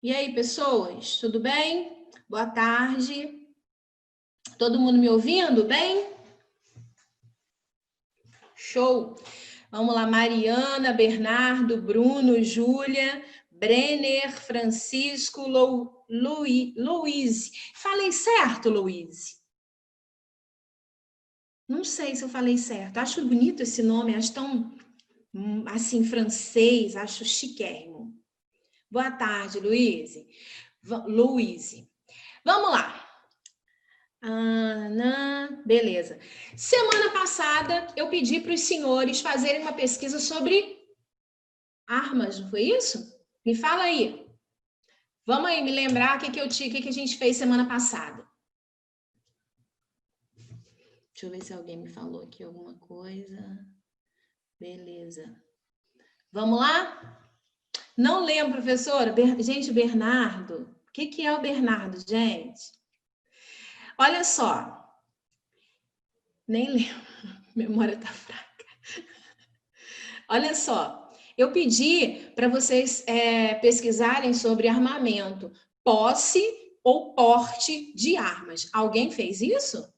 E aí, pessoas, tudo bem? Boa tarde. Todo mundo me ouvindo bem? Show! Vamos lá, Mariana, Bernardo, Bruno, Júlia, Brenner, Francisco, Luiz. Falei certo, Luiz? Não sei se eu falei certo. Acho bonito esse nome, acho tão, assim, francês, acho chiquérrimo. Boa tarde, Luiz. Vamos lá. Ana, beleza. Semana passada, eu pedi para os senhores fazerem uma pesquisa sobre armas, não foi isso? Me fala aí. Vamos aí me lembrar o que a gente fez semana passada. Deixa eu ver se alguém me falou aqui alguma coisa. Beleza. Vamos lá? Não lembro, professora. Gente, Bernardo. O que é o Bernardo, gente? Olha só. Nem lembro. Memória tá fraca. Olha só. Eu pedi para vocês pesquisarem sobre armamento, posse ou porte de armas. Alguém fez isso?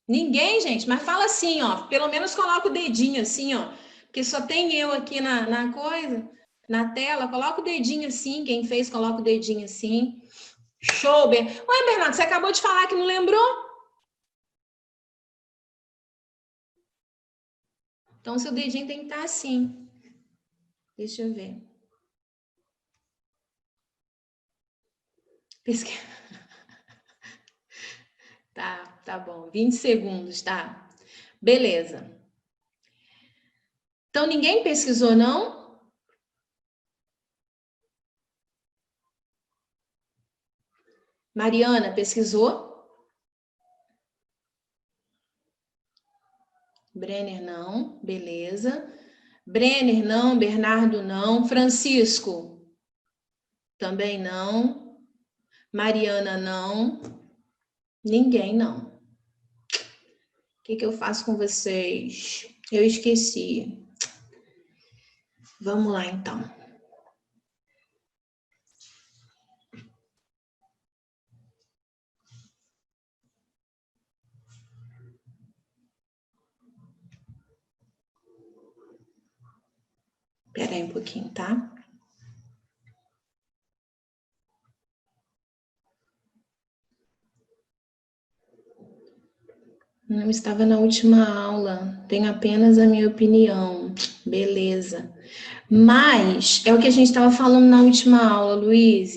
Ninguém, gente? Mas fala assim, ó. Pelo menos coloca o dedinho assim, ó. Porque só tem eu aqui na coisa, na tela. Coloca o dedinho assim. Quem fez, coloca o dedinho assim. Show, Oi, Bernardo, você acabou de falar que não lembrou? Então, seu dedinho tem que estar assim. Deixa eu ver. Pesquisa. Tá bom. 20 segundos, tá? Beleza. Então, ninguém pesquisou, não? Mariana, pesquisou? Brenner, não. Beleza. Brenner, não. Bernardo, não. Francisco, também não. Mariana, não. Ninguém, não. O que eu faço com vocês? Eu esqueci. Vamos lá, então. Espera aí um pouquinho, tá? Não estava na última aula. Tenho apenas a minha opinião. Beleza. Mas é o que a gente estava falando na última aula, Luiz.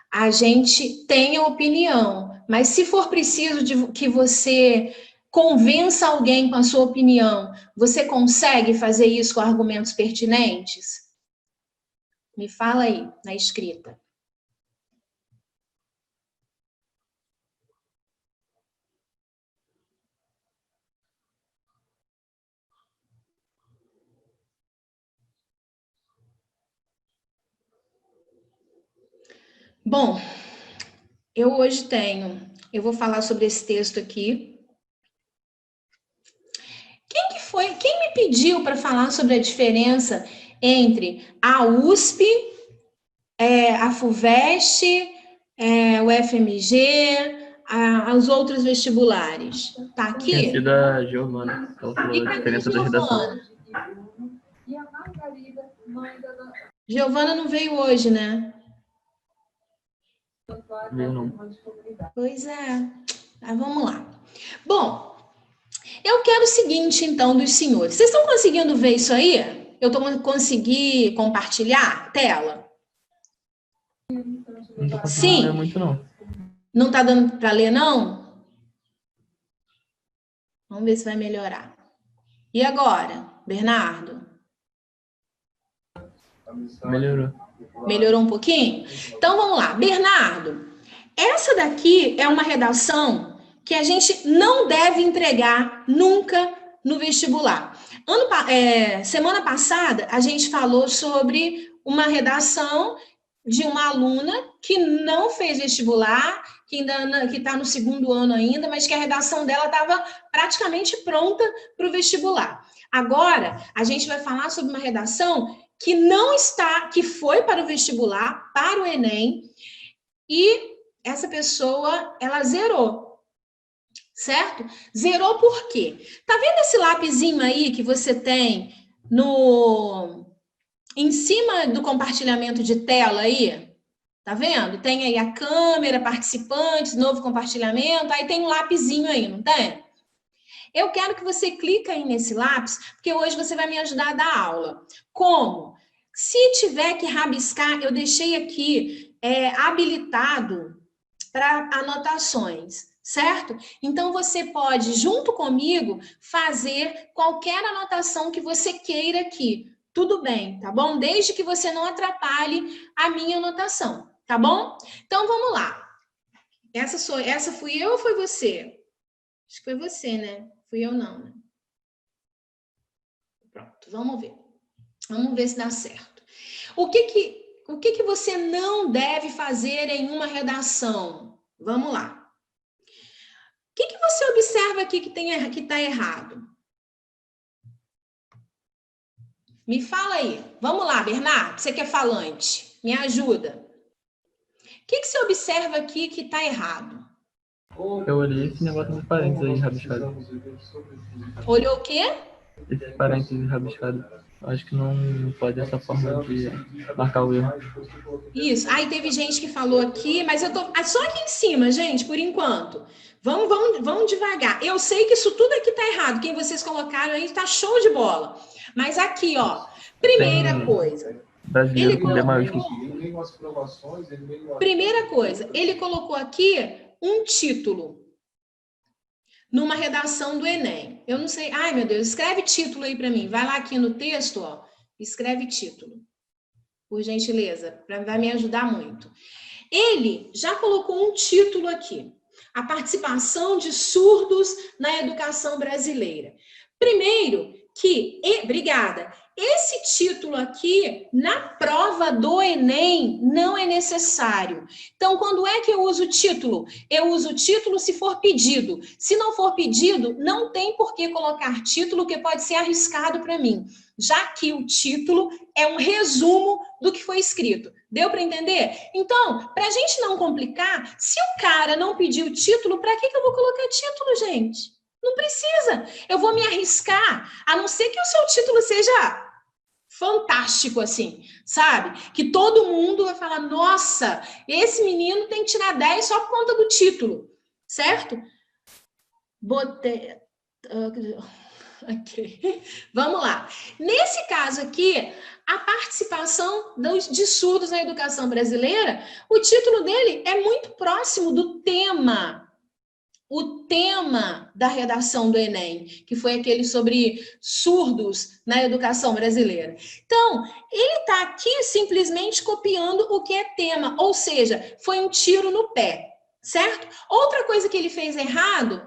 A gente tem a opinião, mas se for preciso de que você convença alguém com a sua opinião, você consegue fazer isso com argumentos pertinentes? Me fala aí, na escrita. Bom, eu hoje eu vou falar sobre esse texto aqui. Quem me pediu para falar sobre a diferença entre a USP, a FUVEST, o FMG, os outros vestibulares? Tá aqui? Tinha sido a Giovana, ela falou a diferença da redação. Giovana não veio hoje, né? Veio não. Pois é. Mas vamos lá. Bom, eu quero o seguinte, então, dos senhores. Vocês estão conseguindo ver isso aí? Eu estou conseguindo compartilhar a tela? Não tô conseguindo Sim. ler muito, não. Não está dando para ler, não? Vamos ver se vai melhorar. E agora, Bernardo? Melhorou. Melhorou um pouquinho? Então, vamos lá. Bernardo, essa daqui é uma redação que a gente não deve entregar nunca no vestibular. Semana passada, a gente falou sobre uma redação de uma aluna que não fez vestibular, que está no segundo ano ainda, mas que a redação dela estava praticamente pronta para o vestibular. Agora, a gente vai falar sobre uma redação que não está, que foi para o vestibular, para o Enem, e essa pessoa, ela zerou, certo? Zerou por quê? Tá vendo esse lapisinho aí que você tem em cima do compartilhamento de tela aí? Tá vendo? Tem aí a câmera, participantes, novo compartilhamento, aí tem um lapisinho aí, não tem? Eu quero que você clique aí nesse lápis, porque hoje você vai me ajudar a dar aula. Como? Se tiver que rabiscar, eu deixei aqui habilitado para anotações, certo? Então, você pode, junto comigo, fazer qualquer anotação que você queira aqui. Tudo bem, tá bom? Desde que você não atrapalhe a minha anotação, tá bom? Então, vamos lá. Essa fui eu ou foi você? Acho que foi você, né? Fui eu não, né? Pronto, vamos ver. Vamos ver se dá certo. O que você não deve fazer em uma redação? Vamos lá. O que você observa aqui que está errado? Me fala aí. Vamos lá, Bernardo, você que é falante. Me ajuda. O que você observa aqui que está errado? Eu olhei esse negócio de parênteses aí rabiscado. Olhou o quê? Esse parênteses rabiscado. Acho que não pode essa forma de marcar o erro. Isso. Aí teve gente que falou aqui, mas eu tô só aqui em cima, gente, por enquanto. Vamos devagar. Eu sei que isso tudo aqui tá errado. Quem vocês colocaram aí tá show de bola. Mas aqui, ó, primeira coisa. Brasileiro com B maiúsculo. Primeira coisa, ele colocou aqui um título numa redação do Enem. Eu não sei. Ai, meu Deus, escreve título aí para mim. Vai lá aqui no texto, ó, escreve título. Por gentileza, vai me ajudar muito. Ele já colocou um título aqui. A participação de surdos na educação brasileira. Primeiro que, obrigada, esse título aqui, na prova do Enem, não é necessário. Então, quando é que eu uso o título? Eu uso o título se for pedido. Se não for pedido, não tem por que colocar título, que pode ser arriscado para mim, já que o título é um resumo do que foi escrito. Deu para entender? Então, para a gente não complicar, se o cara não pediu o título, para que eu vou colocar título, gente? Não precisa. Eu vou me arriscar, a não ser que o seu título seja fantástico, assim, sabe? Que todo mundo vai falar, nossa, esse menino tem que tirar 10 só por conta do título, certo? Botei... Ok. Vamos lá. Nesse caso aqui, a participação de surdos na educação brasileira, o título dele é muito próximo do tema. O tema da redação do Enem, que foi aquele sobre surdos na educação brasileira. Então, ele está aqui simplesmente copiando o que é tema, ou seja, foi um tiro no pé, certo? Outra coisa que ele fez errado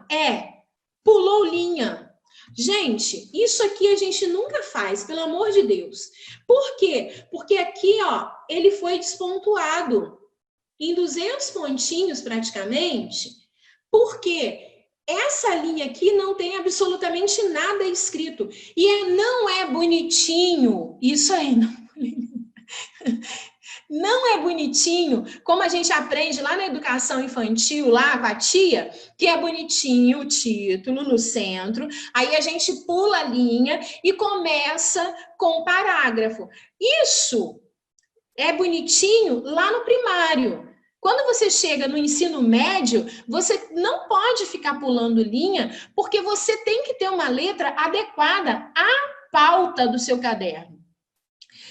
pulou linha. Gente, isso aqui a gente nunca faz, pelo amor de Deus. Por quê? Porque aqui, ó, ele foi despontuado em 200 pontinhos praticamente, porque essa linha aqui não tem absolutamente nada escrito. E não é bonitinho, isso aí não é bonitinho, como a gente aprende lá na educação infantil, lá com a tia, que é bonitinho o título no centro, aí a gente pula a linha e começa com o parágrafo. Isso é bonitinho lá no primário. Quando você chega no ensino médio, você não pode ficar pulando linha, porque você tem que ter uma letra adequada à pauta do seu caderno.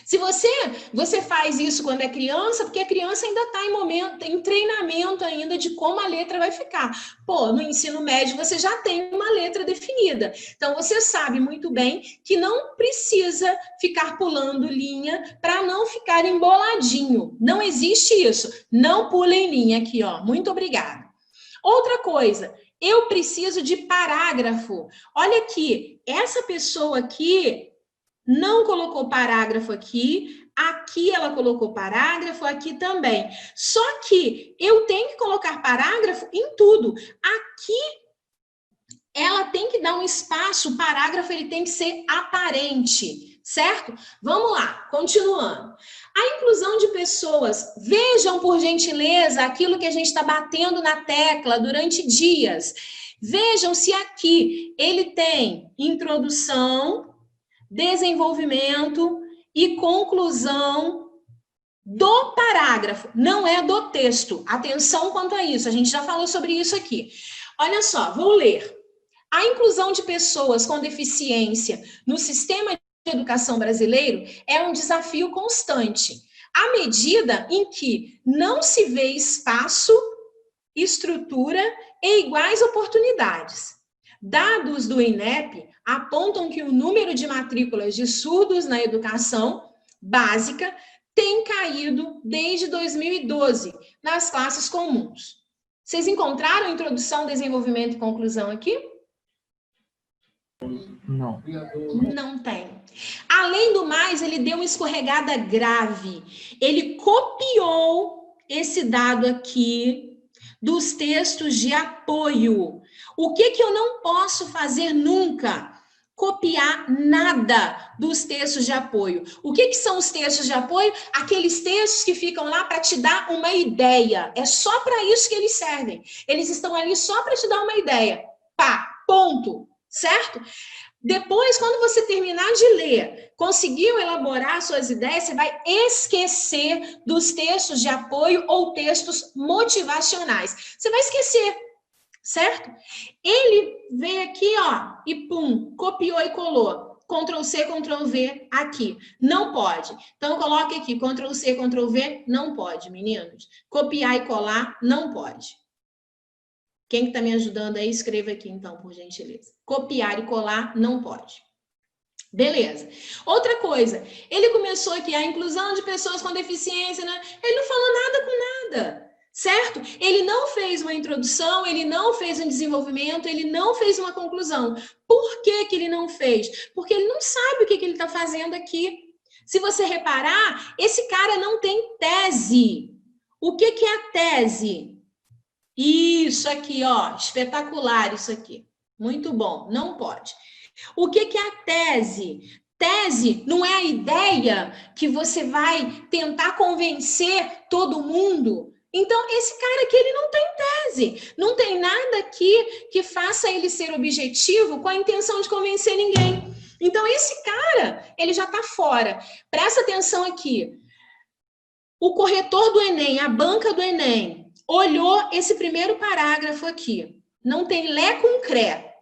Se você faz isso quando é criança, porque a criança ainda está em treinamento ainda de como a letra vai ficar. Pô, no ensino médio você já tem uma letra definida. Então você sabe muito bem que não precisa ficar pulando linha para não ficar emboladinho. Não existe isso. Não pulem linha aqui, ó. Muito obrigada. Outra coisa, eu preciso de parágrafo. Olha aqui, essa pessoa aqui não colocou parágrafo aqui, Aqui ela colocou parágrafo, aqui também. Só que eu tenho que colocar parágrafo em tudo. Aqui ela tem que dar um espaço, o parágrafo ele tem que ser aparente, certo? Vamos lá, continuando. A inclusão de pessoas, vejam por gentileza aquilo que a gente está batendo na tecla durante dias. Vejam se aqui ele tem introdução, desenvolvimento e conclusão do parágrafo, não é do texto. Atenção quanto a isso, a gente já falou sobre isso aqui. Olha só, vou ler. A inclusão de pessoas com deficiência no sistema de educação brasileiro é um desafio constante, à medida em que não se vê espaço, estrutura e iguais oportunidades. Dados do INEP apontam que o número de matrículas de surdos na educação básica tem caído desde 2012 nas classes comuns. Vocês encontraram introdução, desenvolvimento e conclusão aqui? Não. Não tem. Além do mais, ele deu uma escorregada grave. Ele copiou esse dado aqui dos textos de apoio. O que eu não posso fazer nunca? Copiar nada dos textos de apoio. O que são os textos de apoio? Aqueles textos que ficam lá para te dar uma ideia. É só para isso que eles servem. Eles estão ali só para te dar uma ideia. Pá, ponto. Certo? Depois, quando você terminar de ler, conseguiu elaborar suas ideias, você vai esquecer dos textos de apoio ou textos motivacionais. Você vai esquecer, certo? Ele veio aqui, ó, e pum, copiou e colou. Ctrl+C, Ctrl+V aqui. Não pode. Então, coloque aqui, Ctrl+C, Ctrl+V, não pode, meninos. Copiar e colar, não pode. Quem que está me ajudando aí, escreva aqui, então, por gentileza. Copiar e colar, não pode. Beleza. Outra coisa, ele começou aqui a inclusão de pessoas com deficiência, né? Ele não falou nada com nada, certo? Ele não fez uma introdução, ele não fez um desenvolvimento, ele não fez uma conclusão. Por que ele não fez? Porque ele não sabe o que ele está fazendo aqui. Se você reparar, esse cara não tem tese. O que é a tese? Isso aqui, ó, espetacular isso aqui. Muito bom, não pode. O que é a tese? Tese não é a ideia que você vai tentar convencer todo mundo. Então, esse cara aqui, ele não tem tese. Não tem nada aqui que faça ele ser objetivo com a intenção de convencer ninguém. Então, esse cara, ele já está fora. Presta atenção aqui. O corretor do Enem, a banca do Enem, olhou esse primeiro parágrafo aqui. Não tem lé com cré,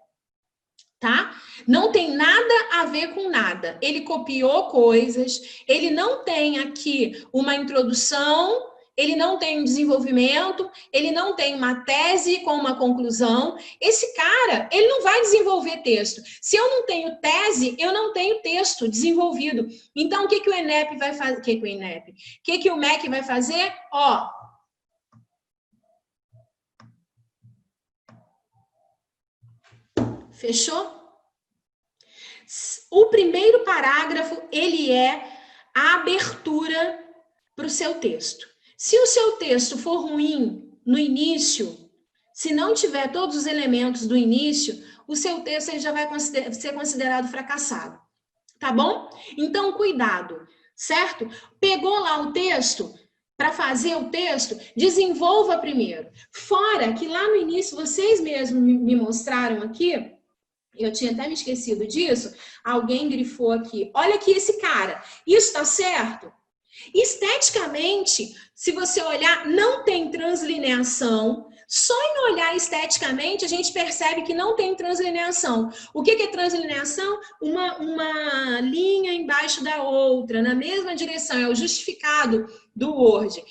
tá? Não tem nada a ver com nada. Ele copiou coisas, ele não tem aqui uma introdução, ele não tem um desenvolvimento, ele não tem uma tese com uma conclusão. Esse cara, ele não vai desenvolver texto. Se eu não tenho tese, eu não tenho texto desenvolvido. Então, o que o INEP vai fazer? O que o MEC vai fazer? Ó, fechou? O primeiro parágrafo, ele é a abertura para o seu texto. Se o seu texto for ruim no início, se não tiver todos os elementos do início, o seu texto ele já vai ser considerado fracassado. Tá bom? Então, cuidado, certo? Pegou lá o texto, para fazer o texto, desenvolva primeiro. Fora que lá no início, vocês mesmos me mostraram aqui, eu tinha até me esquecido disso, alguém grifou aqui, olha aqui esse cara, isso está certo? Esteticamente, se você olhar, não tem translineação. Só em olhar esteticamente, a gente percebe que não tem translineação. O que é translineação? Uma linha embaixo da outra, na mesma direção, é o justificado do Word.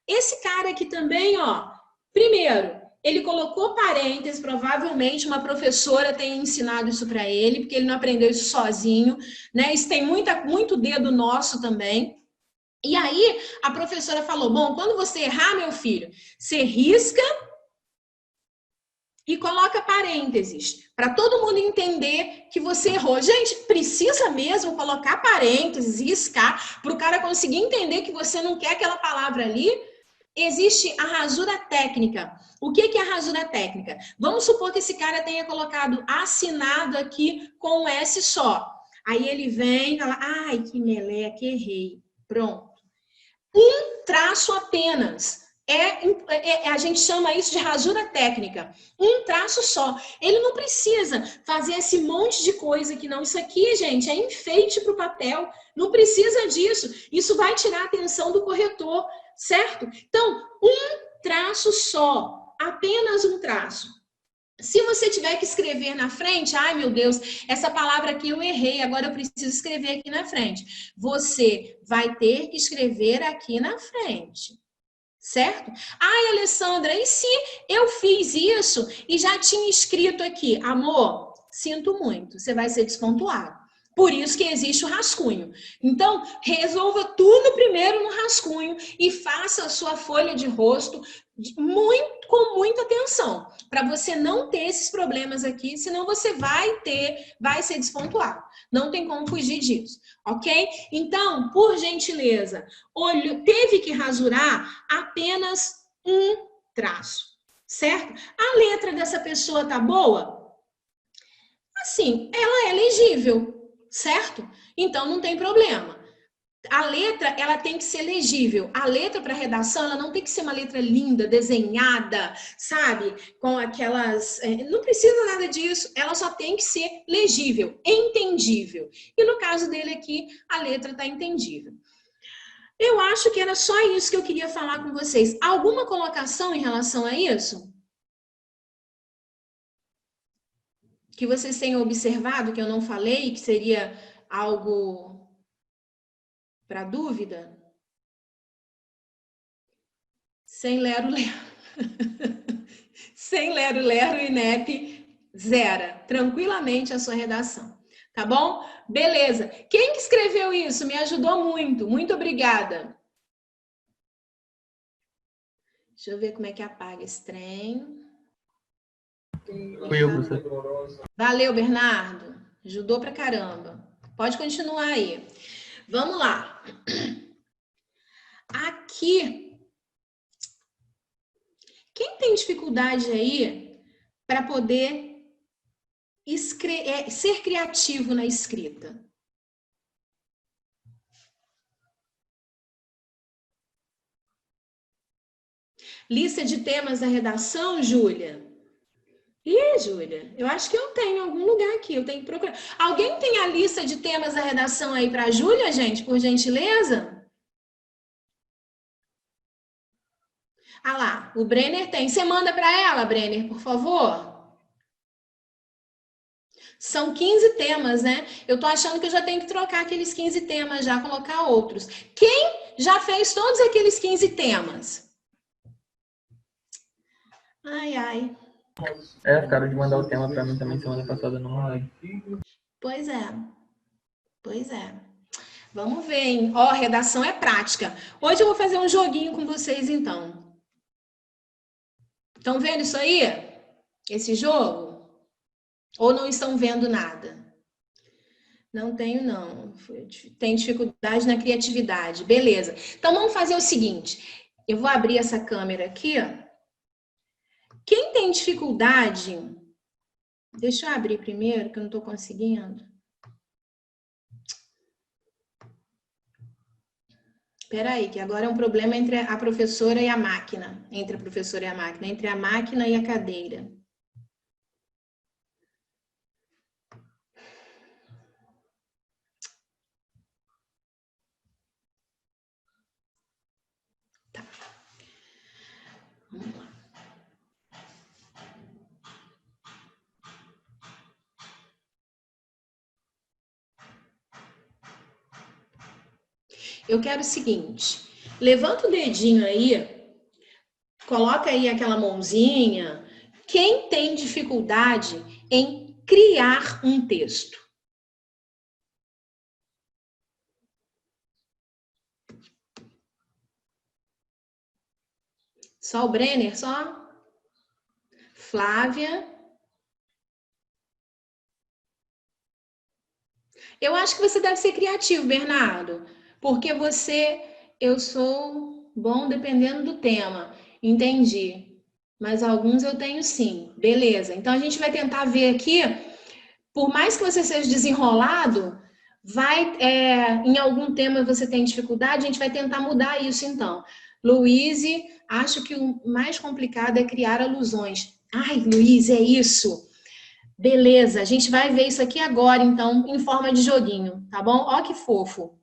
Esse cara aqui também, ó, primeiro, ele colocou parênteses, provavelmente uma professora tem ensinado isso para ele, porque ele não aprendeu isso sozinho, né? Isso tem muito dedo nosso também. E aí, a professora falou, bom, quando você errar, meu filho, você risca e coloca parênteses, para todo mundo entender que você errou. Gente, precisa mesmo colocar parênteses e riscar para o cara conseguir entender que você não quer aquela palavra ali? Existe a rasura técnica. O que é a rasura técnica? Vamos supor que esse cara tenha colocado assinado aqui com um S só. Aí ele vem e fala, ai, que meleca, errei. Pronto. Um traço apenas. A gente chama isso de rasura técnica. Um traço só. Ele não precisa fazer esse monte de coisa que não. Isso aqui, gente, é enfeite para o papel. Não precisa disso. Isso vai tirar a atenção do corretor, certo? Então, um traço só. Apenas um traço. Se você tiver que escrever na frente, ai meu Deus, essa palavra aqui eu errei, agora eu preciso escrever aqui na frente. Você vai ter que escrever aqui na frente, certo? Ai, Alessandra, e se eu fiz isso e já tinha escrito aqui? Amor, sinto muito, você vai ser despontuado. Por isso que existe o rascunho. Então, resolva tudo primeiro no rascunho e faça a sua folha de rosto com muita atenção, para você não ter esses problemas aqui, senão você vai ser despontuado. Não tem como fugir disso, ok? Então, por gentileza, teve que rasurar apenas um traço, certo? A letra dessa pessoa tá boa? Assim, ela é legível, certo? Então não tem problema. A letra, ela tem que ser legível. A letra para redação, ela não tem que ser uma letra linda, desenhada, sabe? Com aquelas... Não precisa nada disso. Ela só tem que ser legível, entendível. E no caso dele aqui, a letra está entendível. Eu acho que era só isso que eu queria falar com vocês. Alguma colocação em relação a isso? Que vocês tenham observado, que eu não falei, que seria algo para dúvida? Sem lero-lero. Sem lero-lero e INEP, zera tranquilamente a sua redação. Tá bom? Beleza. Quem que escreveu isso? Me ajudou muito. Muito obrigada. Deixa eu ver como é que apaga esse trem. Fui eu, professor. Valeu, Bernardo. Ajudou pra caramba. Pode continuar aí. Vamos lá. Aqui. Quem tem dificuldade aí para poder ser criativo na escrita? Lista de temas da redação, Júlia? Ih, Júlia, eu acho que eu tenho em algum lugar aqui, eu tenho que procurar. Alguém tem a lista de temas da redação aí para a Júlia, gente, por gentileza? Ah lá, o Brenner tem. Você manda para ela, Brenner, por favor? São 15 temas, né? Eu tô achando que eu já tenho que trocar aqueles 15 temas, já colocar outros. Quem já fez todos aqueles 15 temas? Ai, ai. Ficaram de mandar o tema para mim também semana passada, não mandei. Pois é. Pois é. Vamos ver, hein? Ó, redação é prática. Hoje eu vou fazer um joguinho com vocês, então. Estão vendo isso aí? Esse jogo? Ou não estão vendo nada? Não tenho, não. Tem dificuldade na criatividade. Beleza. Então, vamos fazer o seguinte. Eu vou abrir essa câmera aqui, ó. Quem tem dificuldade... Deixa eu abrir primeiro, que eu não estou conseguindo. Espera aí, que agora é um problema entre a professora e a máquina. Entre a professora e a máquina. Entre a máquina e a cadeira. Tá. Vamos lá. Eu quero o seguinte, levanta o dedinho aí, coloca aí aquela mãozinha. Quem tem dificuldade em criar um texto? Só o Brenner, só? Flávia. Eu acho que você deve ser criativo, Bernardo, porque eu sou bom dependendo do tema. Entendi. Mas alguns eu tenho sim. Beleza. Então a gente vai tentar ver aqui, por mais que você seja desenrolado, em algum tema você tem dificuldade, a gente vai tentar mudar isso então. Luíse, acho que o mais complicado é criar alusões. Ai, Luíse, é isso. Beleza, a gente vai ver isso aqui agora, então, em forma de joguinho, tá bom? Ó que fofo.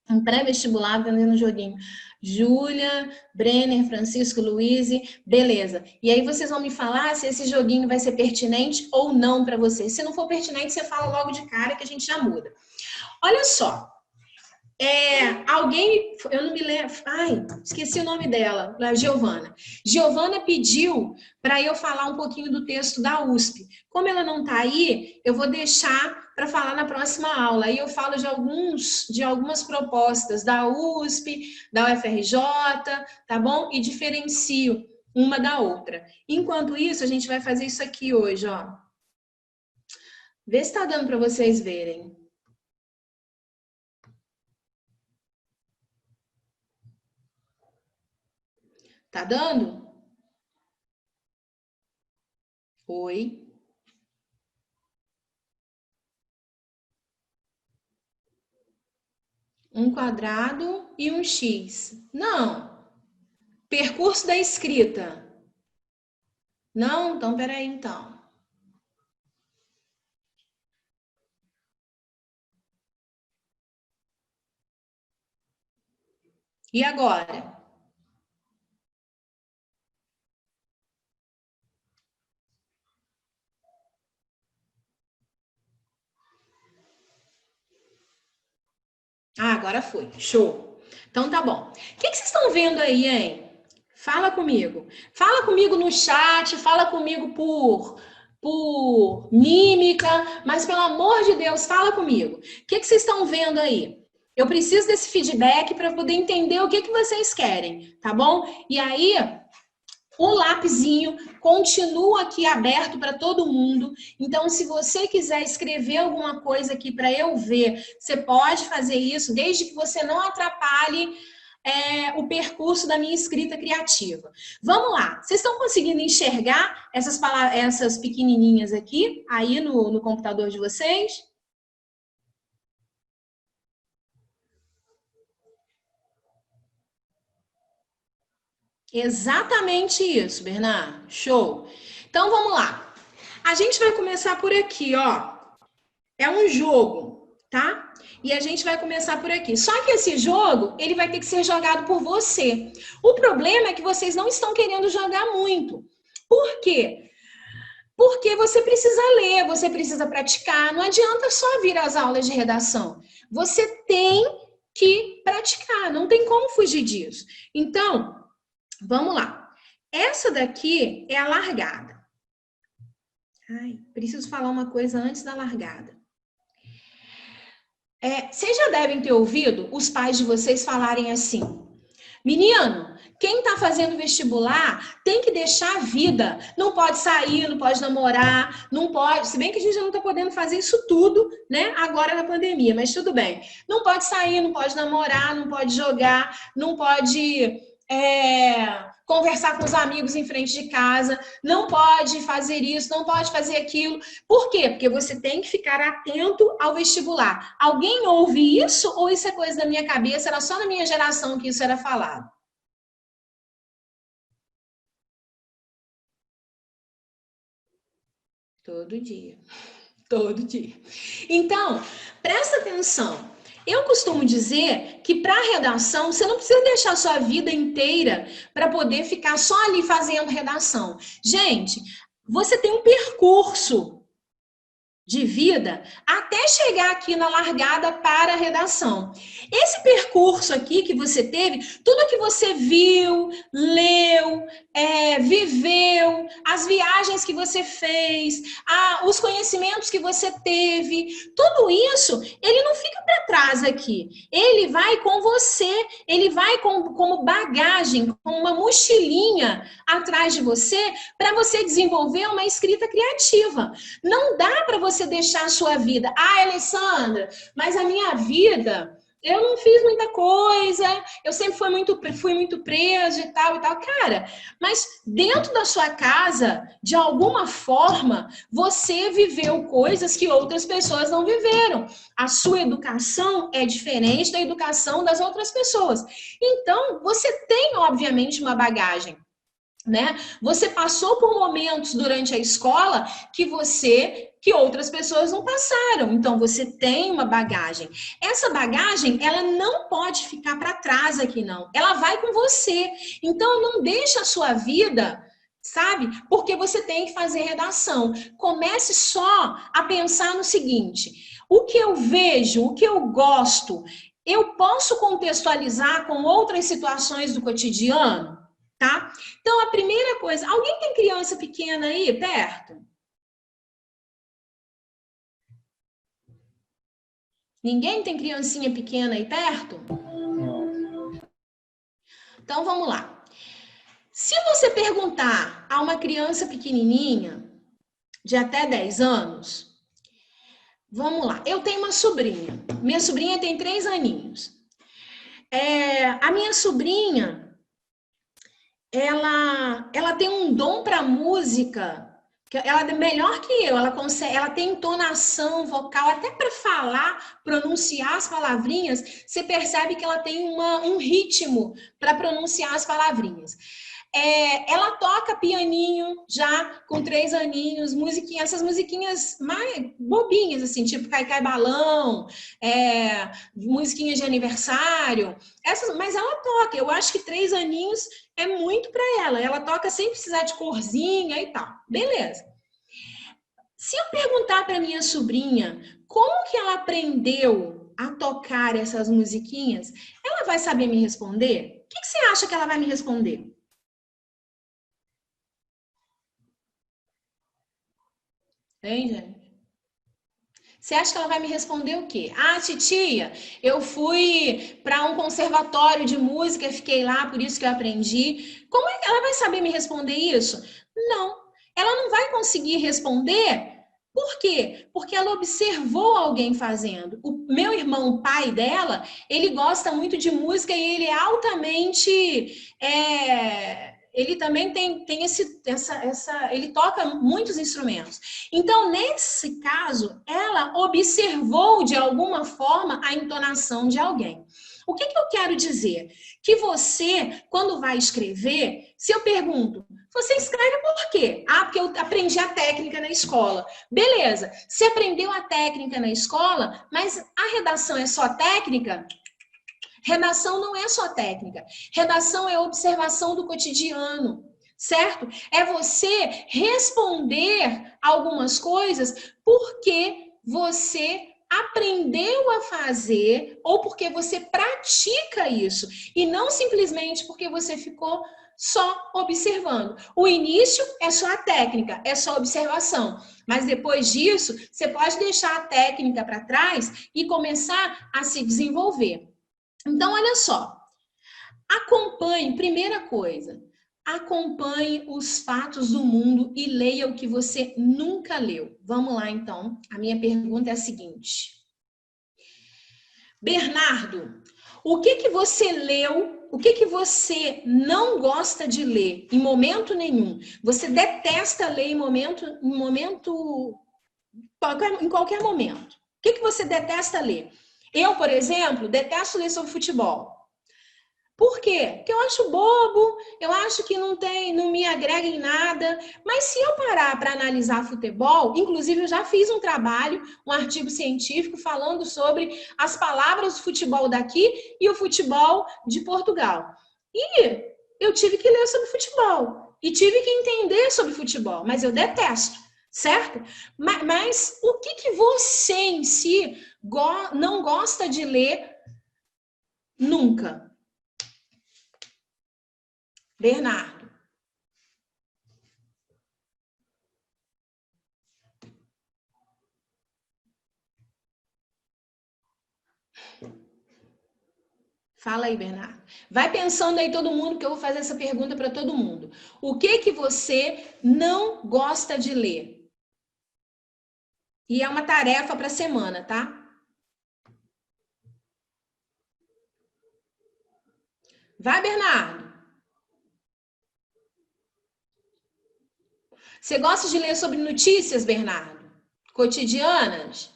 Um pré-vestibular fazendo joguinho. Júlia, Brenner, Francisco, Luíse, beleza. E aí vocês vão me falar se esse joguinho vai ser pertinente ou não para vocês. Se não for pertinente, você fala logo de cara que a gente já muda. Olha só. Eu não me lembro, esqueci o nome dela, a Giovana. Giovana pediu para eu falar um pouquinho do texto da USP. Como ela não está aí, eu vou deixar para falar na próxima aula. Aí eu falo de algumas propostas da USP, da UFRJ, tá bom? E diferencio uma da outra. Enquanto isso, a gente vai fazer isso aqui hoje, ó. Vê se está dando para vocês verem. Tá dando? Oi. Um quadrado e um X. Não. Percurso da escrita. Não? Então, peraí, então. E agora? Agora foi. Show. Então tá bom. O que vocês estão vendo aí, hein? Fala comigo. Fala comigo no chat, fala comigo por mímica, mas pelo amor de Deus, fala comigo. O que vocês estão vendo aí? Eu preciso desse feedback para poder entender o que vocês querem, tá bom? E aí, o lapisinho continua aqui aberto para todo mundo. Então, se você quiser escrever alguma coisa aqui para eu ver, você pode fazer isso, desde que você não atrapalhe o percurso da minha escrita criativa. Vamos lá. Vocês estão conseguindo enxergar essas pequenininhas aqui, aí no computador de vocês? Exatamente isso, Bernardo. Show. Então, vamos lá. A gente vai começar por aqui, ó. É um jogo, tá? E a gente vai começar por aqui. Só que esse jogo, ele vai ter que ser jogado por você. O problema é que vocês não estão querendo jogar muito. Por quê? Porque você precisa ler, você precisa praticar. Não adianta só vir às aulas de redação. Você tem que praticar, não tem como fugir disso. Então, vamos lá. Essa daqui é a largada. Ai, preciso falar uma coisa antes da largada. Vocês já devem ter ouvido os pais de vocês falarem assim: menino, quem está fazendo vestibular tem que deixar a vida. Não pode sair, não pode namorar, não pode. Se bem que a gente já não está podendo fazer isso tudo, né? Agora na pandemia, mas tudo bem. Não pode sair, não pode namorar, não pode jogar, não pode conversar com os amigos em frente de casa, não pode fazer isso, não pode fazer aquilo. Por quê? Porque você tem que ficar atento ao vestibular. Alguém ouve isso ou isso é coisa da minha cabeça? Era só na minha geração que isso era falado? Todo dia. Todo dia. Então, presta atenção. Eu costumo dizer que para redação, você não precisa deixar a sua vida inteira para poder ficar só ali fazendo redação. Gente, você tem um percurso. de vida até chegar aqui na largada para a redação. Esse percurso aqui que você teve, tudo que você viu, leu, viveu, as viagens que você fez, os conhecimentos que você teve, tudo isso, ele não fica para trás aqui. Ele vai com você, ele vai como bagagem, com uma mochilinha atrás de você, para você desenvolver uma escrita criativa. Não dá para você deixar a sua vida. Alessandra, mas a minha vida, eu não fiz muita coisa, eu sempre fui muito presa e tal. Cara, mas dentro da sua casa, de alguma forma, você viveu coisas que outras pessoas não viveram. A sua educação é diferente da educação das outras pessoas. Então, você tem, obviamente, uma bagagem. Né? Você passou por momentos durante a escola que outras pessoas não passaram. Então, você tem uma bagagem. Essa bagagem, ela não pode ficar para trás aqui, não. Ela vai com você. Então, não deixa a sua vida, sabe? Porque você tem que fazer redação. Comece só a pensar no seguinte: o que eu vejo, o que eu gosto, eu posso contextualizar com outras situações do cotidiano? Tá? Então, a primeira coisa, alguém tem criança pequena aí perto? Ninguém tem criancinha pequena aí perto? Então, vamos lá. Se você perguntar a uma criança pequenininha, de até 10 anos, vamos lá, eu tenho uma sobrinha. Minha sobrinha tem 3 aninhos. A minha sobrinha, ela tem um dom para música, que ela é melhor que eu, ela tem entonação vocal, até para falar, pronunciar as palavrinhas, você percebe que ela tem um ritmo para pronunciar as palavrinhas. Ela toca pianinho já com 3 aninhos, essas musiquinhas mais bobinhas, assim, tipo Cai Balão, musiquinhas de aniversário, mas ela toca. Eu acho que 3 aninhos é muito para ela. Ela toca sem precisar de corzinha e tal. Beleza. Se eu perguntar para minha sobrinha como que ela aprendeu a tocar essas musiquinhas, ela vai saber me responder? O que você acha que ela vai me responder? Hein, gente? Você acha que ela vai me responder o quê? Ah, titia, eu fui para um conservatório de música, fiquei lá, por isso que eu aprendi. Como é que ela vai saber me responder isso? Não, ela não vai conseguir responder. Por quê? Porque ela observou alguém fazendo. O meu irmão, o pai dela, ele gosta muito de música e ele é altamente... ele também tem ele toca muitos instrumentos. Então, nesse caso, ela observou de alguma forma a entonação de alguém. O que eu quero dizer? Que você, quando vai escrever, se eu pergunto, você escreve por quê? Ah, porque eu aprendi a técnica na escola. Beleza, você aprendeu a técnica na escola, mas a redação é só técnica? Redação não é só técnica. Redação é observação do cotidiano, certo? É você responder algumas coisas porque você aprendeu a fazer ou porque você pratica isso e não simplesmente porque você ficou só observando. O início é só a técnica, é só observação. Mas depois disso, você pode deixar a técnica para trás e começar a se desenvolver. Então, olha só, acompanhe, primeira coisa, acompanhe os fatos do mundo e leia o que você nunca leu. Vamos lá, então. A minha pergunta é a seguinte. Bernardo, o que você leu, o que você não gosta de ler em momento nenhum? Você detesta ler em qualquer momento. O que você detesta ler? Eu, por exemplo, detesto ler sobre futebol. Por quê? Porque eu acho bobo, eu acho que não me agrega em nada. Mas se eu parar para analisar futebol, inclusive eu já fiz um trabalho, um artigo científico falando sobre as palavras do futebol daqui e o futebol de Portugal. E eu tive que ler sobre futebol e tive que entender sobre futebol, mas eu detesto. certo? Mas o que você em si não gosta de ler nunca? Bernardo. Fala aí, Bernardo. Vai pensando aí todo mundo, que eu vou fazer essa pergunta para todo mundo. O que você não gosta de ler? E é uma tarefa para a semana, tá? Vai, Bernardo. Você gosta de ler sobre notícias, Bernardo? Cotidianas?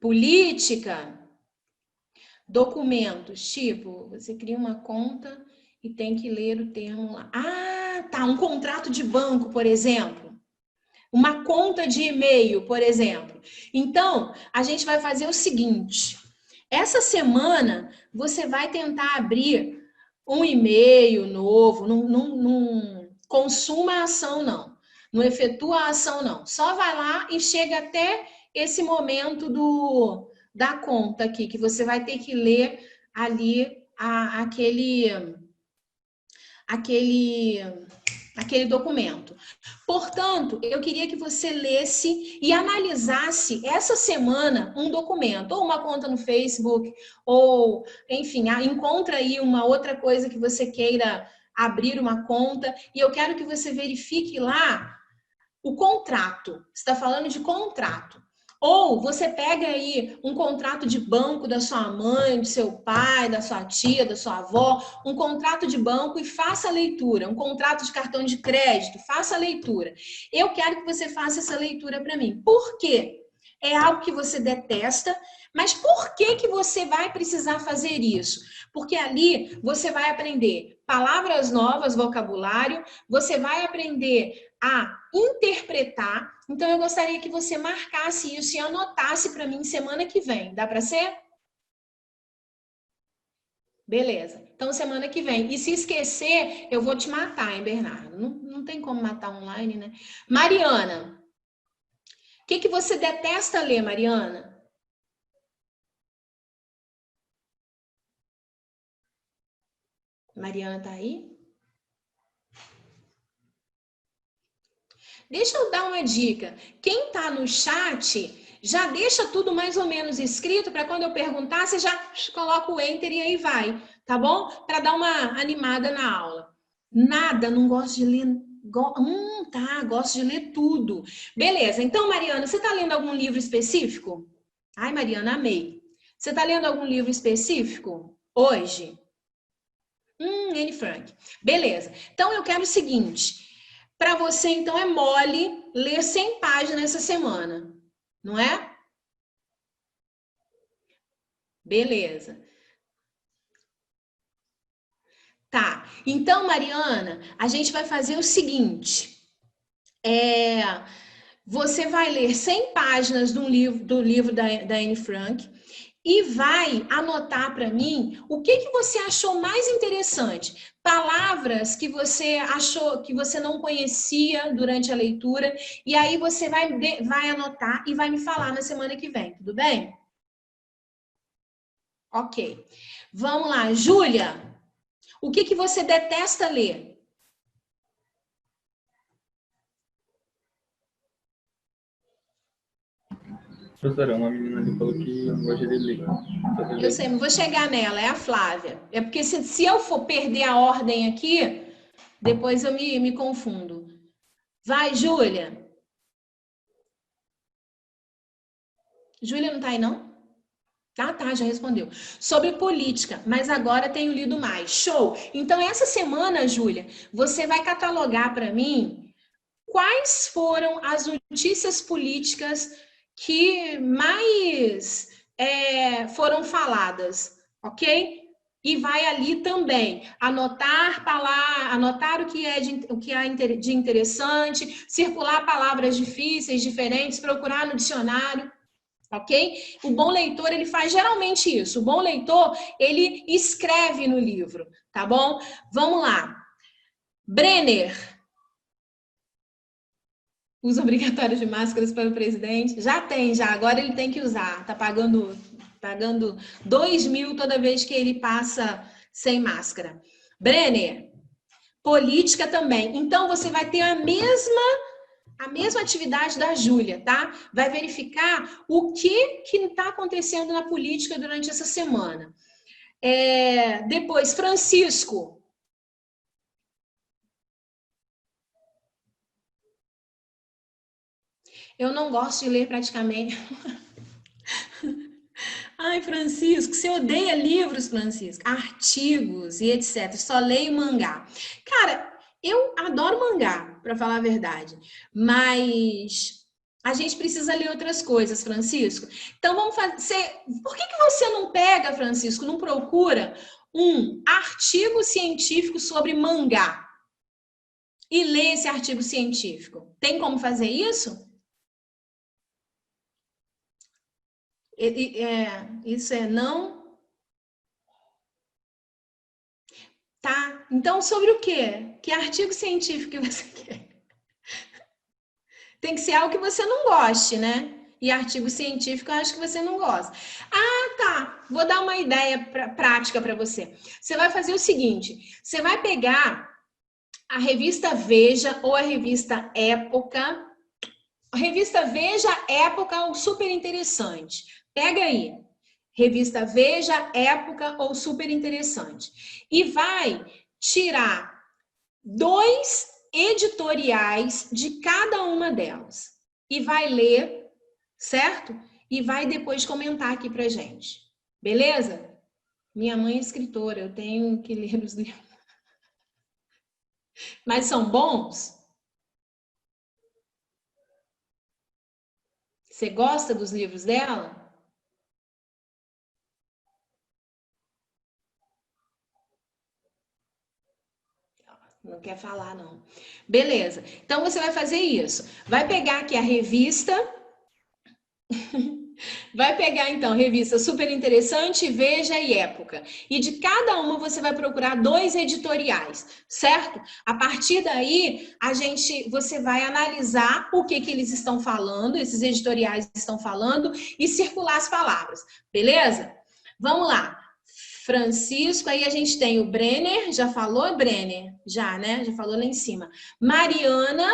Política? Documentos, tipo, você cria uma conta e tem que ler o termo lá. Ah, tá, um contrato de banco, por exemplo. Uma conta de e-mail, por exemplo. Então, a gente vai fazer o seguinte. Essa semana, você vai tentar abrir um e-mail novo, não consuma a ação, não. Não efetua a ação, não. Só vai lá e chega até esse momento da conta aqui, que você vai ter que ler ali aquele documento. Portanto, eu queria que você lesse e analisasse essa semana um documento, ou uma conta no Facebook, ou, enfim, encontra aí uma outra coisa que você queira abrir uma conta, e eu quero que você verifique lá o contrato. Você está falando de contrato. Ou você pega aí um contrato de banco da sua mãe, do seu pai, da sua tia, da sua avó, um contrato de banco e faça a leitura. Um contrato de cartão de crédito, faça a leitura. Eu quero que você faça essa leitura para mim. Por quê? É algo que você detesta, mas por que você vai precisar fazer isso? Porque ali você vai aprender palavras novas, vocabulário, você vai aprender a interpretar. Então, eu gostaria que você marcasse isso e anotasse para mim semana que vem. Dá para ser? Beleza. Então, semana que vem. E se esquecer, eu vou te matar, hein, Bernardo? Não tem como matar online, né? Mariana, o que você detesta ler, Mariana? Mariana tá aí? Deixa eu dar uma dica. Quem tá no chat, já deixa tudo mais ou menos escrito para quando eu perguntar, você já coloca o enter e aí vai, tá bom? Para dar uma animada na aula. Nada, não gosto de ler. Tá, gosto de ler tudo. Beleza, então, Mariana, você tá lendo algum livro específico? Ai, Mariana, amei. Você tá lendo algum livro específico hoje? Anne Frank. Beleza. Então, eu quero o seguinte. Para você, então, é mole ler 100 páginas essa semana, não é? Beleza. Tá. Então, Mariana, a gente vai fazer o seguinte. Você vai ler 100 páginas do livro da Anne Frank e vai anotar para mim o que você achou mais interessante. Palavras que você achou que você não conhecia durante a leitura, e aí você vai anotar e vai me falar na semana que vem, tudo bem? Ok. Vamos lá, Júlia. O que você detesta ler? Professora, uma menina ali falou que não gosta de ler. Eu sei, não vou chegar nela, é a Flávia. É porque se eu for perder a ordem aqui, depois eu me confundo. Vai, Júlia. Júlia não tá aí, não? Tá, já respondeu. Sobre política, mas agora tenho lido mais. Show! Então, essa semana, Júlia, você vai catalogar para mim quais foram as notícias políticas que mais foram faladas, ok? E vai ali também anotar o que há de interessante, circular palavras difíceis, diferentes, procurar no dicionário. Ok? O bom leitor, ele faz geralmente isso. O bom leitor, ele escreve no livro, tá bom? Vamos lá. Brenner. Uso obrigatório de máscaras para o presidente. Já tem, já. Agora ele tem que usar. Tá pagando 2.000 toda vez que ele passa sem máscara. Brenner, política também. Então, você vai ter a mesma atividade da Júlia, tá? Vai verificar o que está acontecendo na política durante essa semana. Depois, Francisco. Eu não gosto de ler praticamente. Ai, Francisco, você odeia livros, Francisco? Artigos e etc. Só leio mangá. Cara, eu adoro mangá, para falar a verdade. Mas a gente precisa ler outras coisas, Francisco. Então vamos fazer. Por que você não pega, Francisco, não procura um artigo científico sobre mangá e lê esse artigo científico? Tem como fazer isso? Isso é não. Tá. Então, sobre o quê? Que artigo científico que você quer? Tem que ser algo que você não goste, né? E artigo científico eu acho que você não gosta. Ah, tá. Vou dar uma ideia prática para você. Você vai fazer o seguinte: você vai pegar a revista Veja ou a revista Época. A revista Veja, Época ou Super Interessante. Pega aí. Revista Veja, Época ou Super Interessante. E vai tirar 2 editoriais de cada uma delas. E vai ler, certo? E vai depois comentar aqui pra gente. Beleza? Minha mãe é escritora, eu tenho que ler os livros. Mas são bons? Você gosta dos livros dela? Não quer falar, não. Beleza. Então você vai fazer isso. Vai pegar aqui a revista. Vai pegar então revista Super Interessante, Veja e Época. E de cada uma você vai procurar 2 editoriais, certo? A partir daí, você vai analisar o que eles estão falando, esses editoriais estão falando e circular as palavras. Beleza? Vamos lá. Francisco, aí a gente tem o Brenner, já falou, Brenner? Já, né? Já falou lá em cima. Mariana,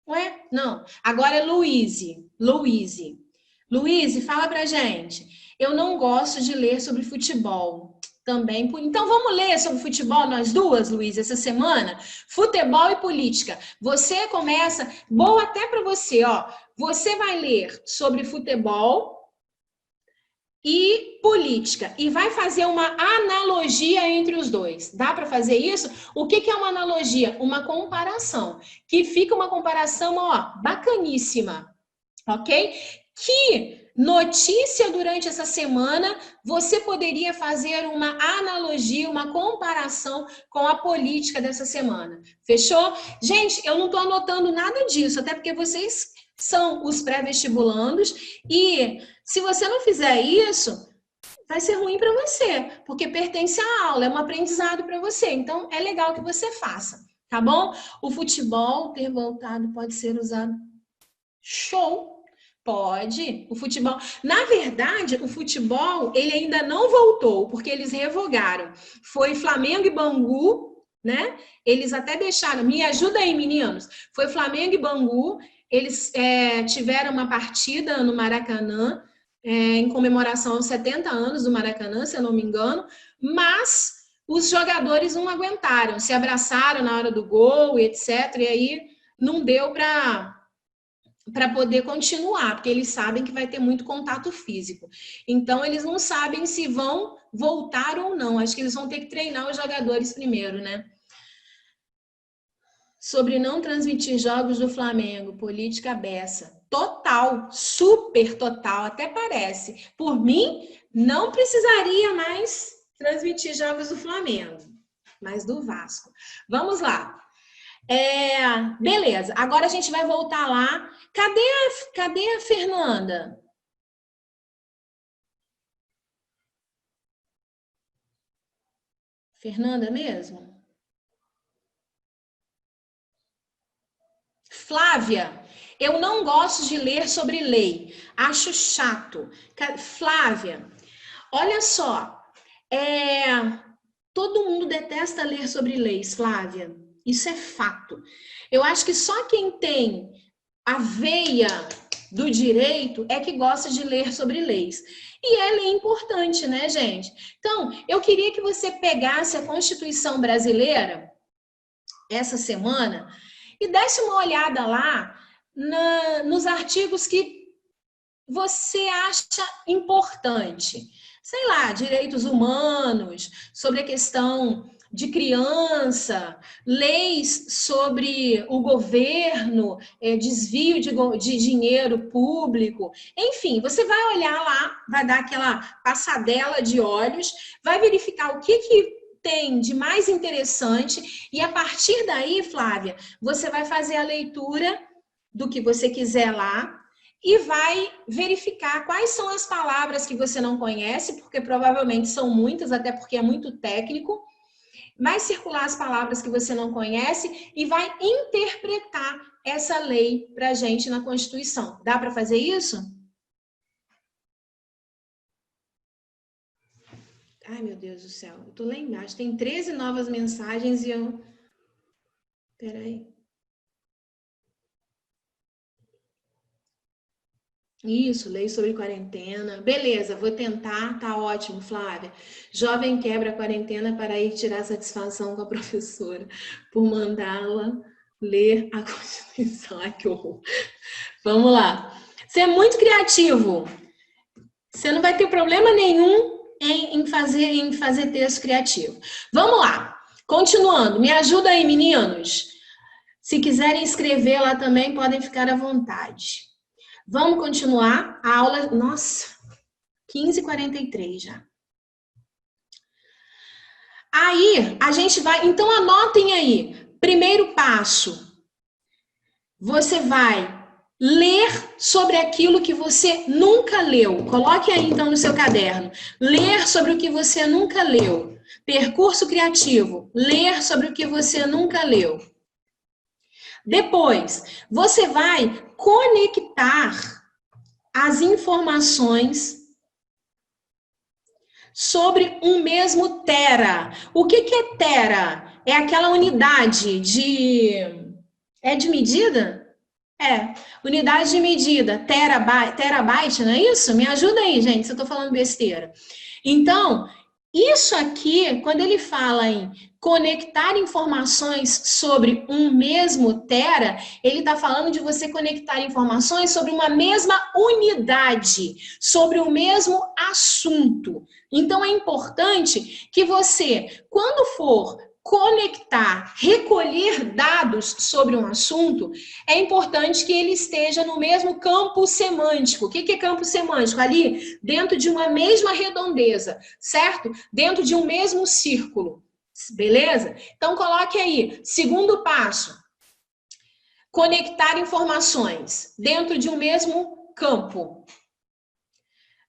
ué? Não. Agora é Luíse. Luíse, fala pra gente. Eu não gosto de ler sobre futebol. Também. Então vamos ler sobre futebol nós duas, Luíse, essa semana? Futebol e política. Você começa, boa até para você, ó. Você vai ler sobre futebol e política e vai fazer uma analogia entre os dois. Dá para fazer isso? O que é uma analogia? Uma comparação, que fica uma comparação, ó, bacaníssima, ok? Que notícia durante essa semana você poderia fazer uma analogia, uma comparação com a política dessa semana? Fechou? Gente, eu não estou anotando nada disso, até porque vocês são os pré-vestibulandos e se você não fizer isso, vai ser ruim para você, porque pertence à aula, é um aprendizado para você. Então, é legal que você faça, tá bom? O futebol ter voltado pode ser usado. Show! Pode. O futebol. Na verdade, o futebol, ele ainda não voltou, porque eles revogaram. Foi Flamengo e Bangu, né? Eles até deixaram. Me ajuda aí, meninos. Foi Flamengo e Bangu. Eles tiveram uma partida no Maracanã, em comemoração aos 70 anos do Maracanã, se eu não me engano, mas os jogadores não aguentaram, se abraçaram na hora do gol e etc. E aí não deu para poder continuar, porque eles sabem que vai ter muito contato físico. Então, eles não sabem se vão voltar ou não. Acho que eles vão ter que treinar os jogadores primeiro, né? Sobre não transmitir jogos do Flamengo, política beça. Total, super total, até parece. Por mim, não precisaria mais transmitir jogos do Flamengo, mas do Vasco. Vamos lá. Beleza, agora a gente vai voltar lá. Cadê a Fernanda? Fernanda mesmo? Flávia, eu não gosto de ler sobre lei. Acho chato. Flávia, olha só. Todo mundo detesta ler sobre leis, Flávia. Isso é fato. Eu acho que só quem tem a veia do direito é que gosta de ler sobre leis. E é lei importante, né, gente? Então, eu queria que você pegasse a Constituição brasileira essa semana e desse uma olhada lá nos artigos que você acha importante. Sei lá, direitos humanos, sobre a questão de criança, leis sobre o governo, desvio de dinheiro público. Enfim, você vai olhar lá, vai dar aquela passadela de olhos, vai verificar o que tem de mais interessante e a partir daí, Flávia, você vai fazer a leitura do que você quiser lá e vai verificar quais são as palavras que você não conhece, porque provavelmente são muitas, até porque é muito técnico. Vai circular as palavras que você não conhece e vai interpretar essa lei para a gente na Constituição. Dá para fazer isso? Ai, meu Deus do céu. Eu tô lá embaixo. Tem 13 novas mensagens e eu... Peraí. Isso, lei sobre quarentena. Beleza, vou tentar. Tá ótimo, Flávia. Jovem quebra a quarentena para ir tirar satisfação com a professora por mandá-la ler a Constituição. Ai, que horror. Vamos lá. Você é muito criativo. Você não vai ter problema nenhum em fazer texto criativo. Vamos lá. Continuando. Me ajuda aí, meninos. Se quiserem escrever lá também, podem ficar à vontade. Vamos continuar a aula... Nossa, 15h43 já. Aí, a gente vai... Então, anotem aí. Primeiro passo. Você vai ler sobre aquilo que você nunca leu. Coloque aí, então, no seu caderno. Ler sobre o que você nunca leu. Percurso criativo. Ler sobre o que você nunca leu. Depois, você vai conectar as informações sobre um mesmo tera. O que é tera? É aquela unidade de... É de medida? É, unidade de medida, terabyte, não é isso? Me ajuda aí, gente, se eu tô falando besteira. Então, isso aqui, quando ele fala em conectar informações sobre um mesmo tera, ele está falando de você conectar informações sobre uma mesma unidade, sobre o mesmo assunto. Então, é importante que você, quando for conectar, recolher dados sobre um assunto, é importante que ele esteja no mesmo campo semântico. O que é campo semântico? Ali, dentro de uma mesma redondeza, certo? Dentro de um mesmo círculo, beleza? Então, coloque aí, segundo passo, conectar informações dentro de um mesmo campo.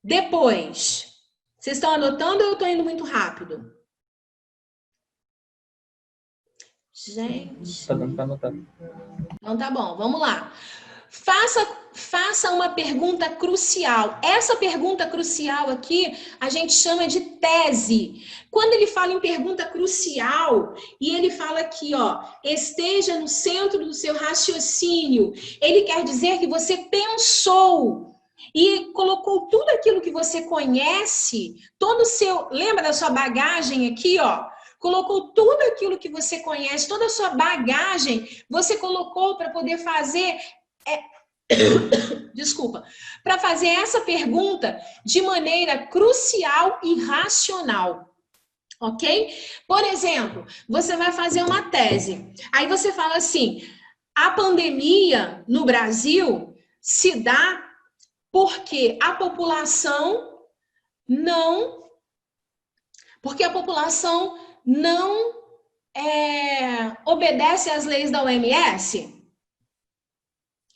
Depois, vocês estão anotando ou eu estou indo muito rápido? Gente. Tá dando pra anotar. Então tá bom, vamos lá. Faça uma pergunta crucial. Essa pergunta crucial aqui a gente chama de tese. Quando ele fala em pergunta crucial e ele fala aqui, ó, esteja no centro do seu raciocínio, ele quer dizer que você pensou e colocou tudo aquilo que você conhece, todo o seu, lembra da sua bagagem aqui, ó? Colocou tudo aquilo que você conhece, toda a sua bagagem, você colocou para poder fazer... Desculpa. Para fazer essa pergunta de maneira crucial e racional. Ok? Por exemplo, você vai fazer uma tese. Aí você fala assim, a pandemia no Brasil se dá porque a população não obedece às leis da OMS?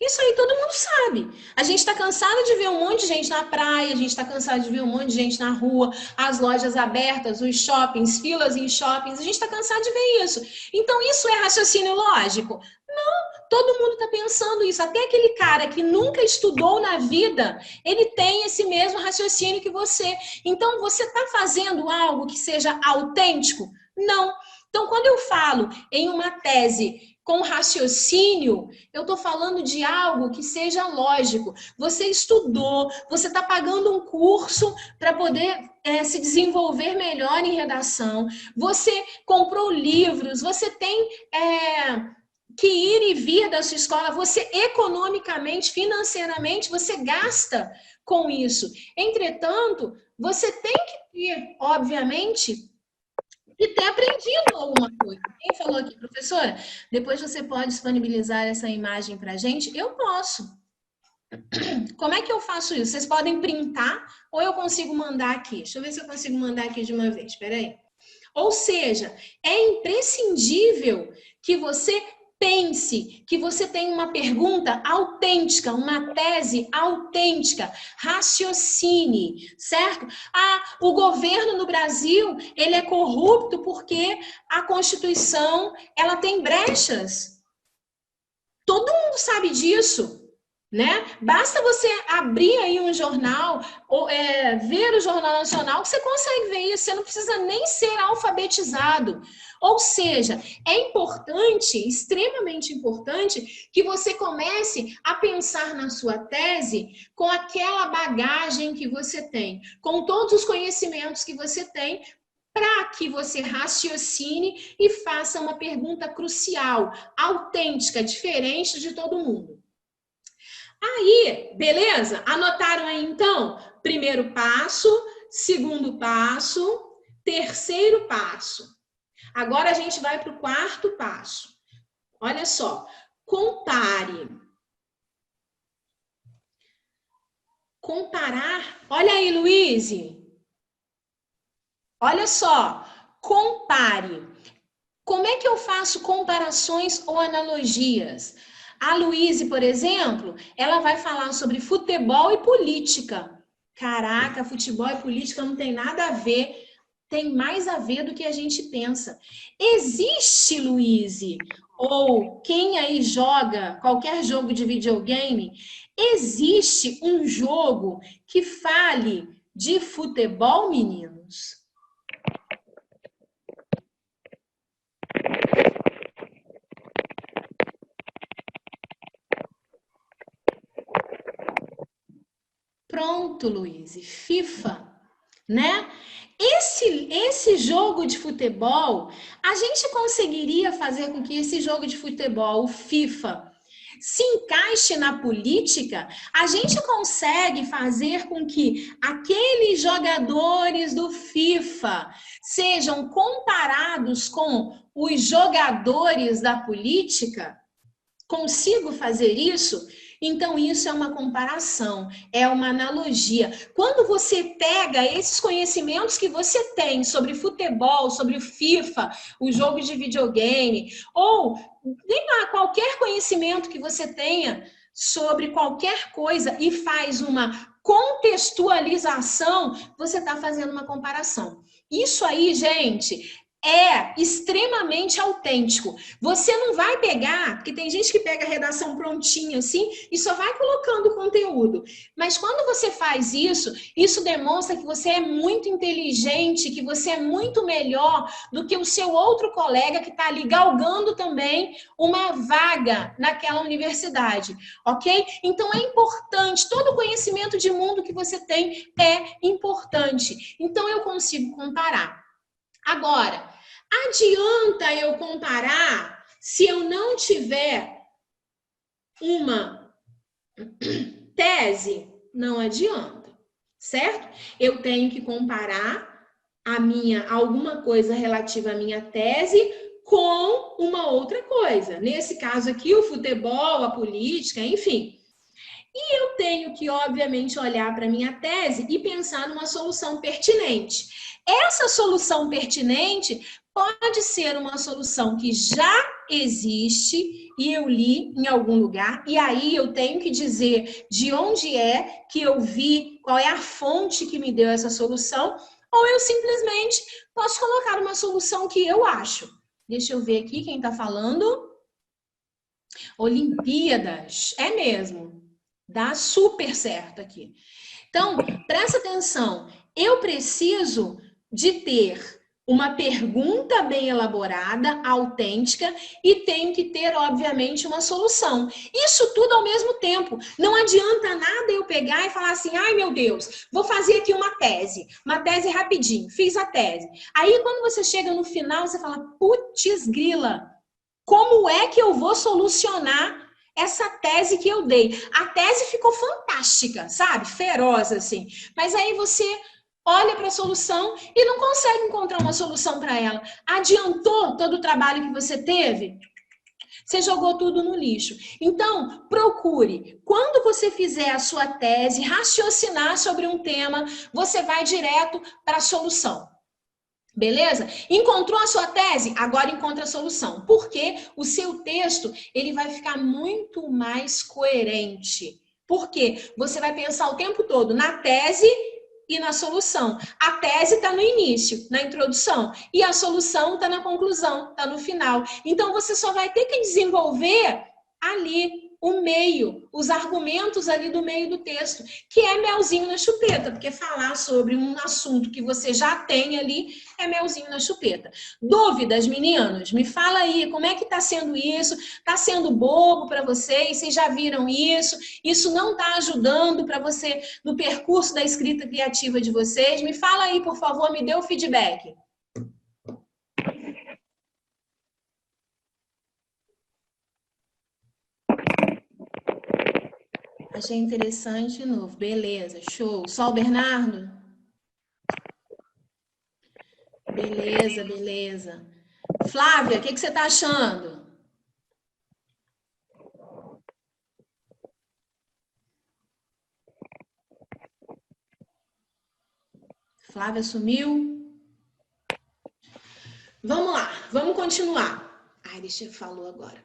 Isso aí todo mundo sabe. A gente está cansado de ver um monte de gente na praia, a gente está cansado de ver um monte de gente na rua, as lojas abertas, os shoppings, filas em shoppings, a gente está cansado de ver isso. Então, isso é raciocínio lógico? Não, Todo mundo está pensando isso. Até aquele cara que nunca estudou na vida, ele tem esse mesmo raciocínio que você. Então, você está fazendo algo que seja autêntico? Não. Então, quando eu falo em uma tese com raciocínio, eu estou falando de algo que seja lógico. Você estudou, você está pagando um curso para poder se desenvolver melhor em redação, você comprou livros, você tem que ir e vir da sua escola, você economicamente, financeiramente, você gasta com isso. Entretanto, você tem que ter, obviamente, e ter aprendido alguma coisa. Quem falou aqui, professora? Depois você pode disponibilizar essa imagem para a gente? Eu posso. Como é que eu faço isso? Vocês podem printar ou eu consigo mandar aqui? Deixa eu ver se eu consigo mandar aqui de uma vez. Espera aí. Ou seja, é imprescindível que você pense, que você tenha uma pergunta autêntica, uma tese autêntica, raciocine, certo? O governo no Brasil, ele é corrupto porque a Constituição, ela tem brechas. Todo mundo sabe disso. Né? Basta você abrir aí um jornal, ou ver o Jornal Nacional, que você consegue ver isso, você não precisa nem ser alfabetizado. Ou seja, é importante, extremamente importante, que você comece a pensar na sua tese com aquela bagagem que você tem, com todos os conhecimentos que você tem, para que você raciocine e faça uma pergunta crucial, autêntica, diferente de todo mundo. Aí, beleza? Anotaram aí então? Primeiro passo, segundo passo, terceiro passo. Agora a gente vai para o quarto passo. Olha só, compare. Comparar. Olha aí, Luiz. Olha só, compare. Como é que eu faço comparações ou analogias? A Luíse, por exemplo, ela vai falar sobre futebol e política. Caraca, futebol e política não tem nada a ver, tem mais a ver do que a gente pensa. Existe, Luíse, ou quem aí joga qualquer jogo de videogame, existe um jogo que fale de futebol, meninos? Pronto, Luiz, FIFA, né? Esse jogo de futebol, a gente conseguiria fazer com que esse jogo de futebol, o FIFA, se encaixe na política? A gente consegue fazer com que aqueles jogadores do FIFA sejam comparados com os jogadores da política? Consigo fazer isso? Então, isso é uma comparação, é uma analogia. Quando você pega esses conhecimentos que você tem sobre futebol, sobre o FIFA, o jogo de videogame, ou nem lá, qualquer conhecimento que você tenha sobre qualquer coisa e faz uma contextualização, você está fazendo uma comparação. Isso aí, gente, é extremamente autêntico. Você não vai pegar, porque tem gente que pega a redação prontinha assim e só vai colocando conteúdo. Mas quando você faz isso, isso demonstra que você é muito inteligente, que você é muito melhor do que o seu outro colega que está ali galgando também uma vaga naquela universidade, ok? Então é importante, todo o conhecimento de mundo que você tem é importante. Então eu consigo comparar. Agora, adianta eu comparar se eu não tiver uma tese? Não adianta, certo? Eu tenho que comparar alguma coisa relativa à minha tese com uma outra coisa. Nesse caso aqui, o futebol, a política, enfim. E eu tenho que, obviamente, olhar para a minha tese e pensar numa solução pertinente. Essa solução pertinente pode ser uma solução que já existe e eu li em algum lugar, e aí eu tenho que dizer de onde é que eu vi, qual é a fonte que me deu essa solução, ou eu simplesmente posso colocar uma solução que eu acho. Deixa eu ver aqui quem está falando. Olimpíadas, é mesmo. Dá super certo aqui. Então, presta atenção. Eu preciso de ter uma pergunta bem elaborada, autêntica, e tenho que ter, obviamente, uma solução. Isso tudo ao mesmo tempo. Não adianta nada eu pegar e falar assim, ai meu Deus, vou fazer aqui uma tese rapidinho, fiz a tese. Aí quando você chega no final, você fala, putz grila, como é que eu vou solucionar essa tese que eu dei? A tese ficou fantástica, sabe? Feroz, assim. Mas aí você olha para a solução e não consegue encontrar uma solução para ela. Adiantou todo o trabalho que você teve? Você jogou tudo no lixo. Então, procure. Quando você fizer a sua tese, raciocinar sobre um tema, você vai direto para a solução. Beleza? Encontrou a sua tese? Agora encontra a solução. Porque o seu texto, ele vai ficar muito mais coerente. Porque você vai pensar o tempo todo na tese e na solução. A tese está no início, na introdução, e a solução está na conclusão, está no final. Então você só vai ter que desenvolver ali o meio, os argumentos ali do meio do texto, que é melzinho na chupeta, porque falar sobre um assunto que você já tem ali é melzinho na chupeta. Dúvidas, meninos? Me fala aí, como é que está sendo isso? Está sendo bobo para vocês? Vocês já viram isso? Isso não está ajudando para você no percurso da escrita criativa de vocês? Me fala aí, por favor, me dê o feedback. Achei interessante de novo. Beleza, show. Só o Bernardo? Beleza, beleza. Flávia, o que você está achando? Flávia sumiu? Vamos lá, vamos continuar. Ai, deixa eu falar agora.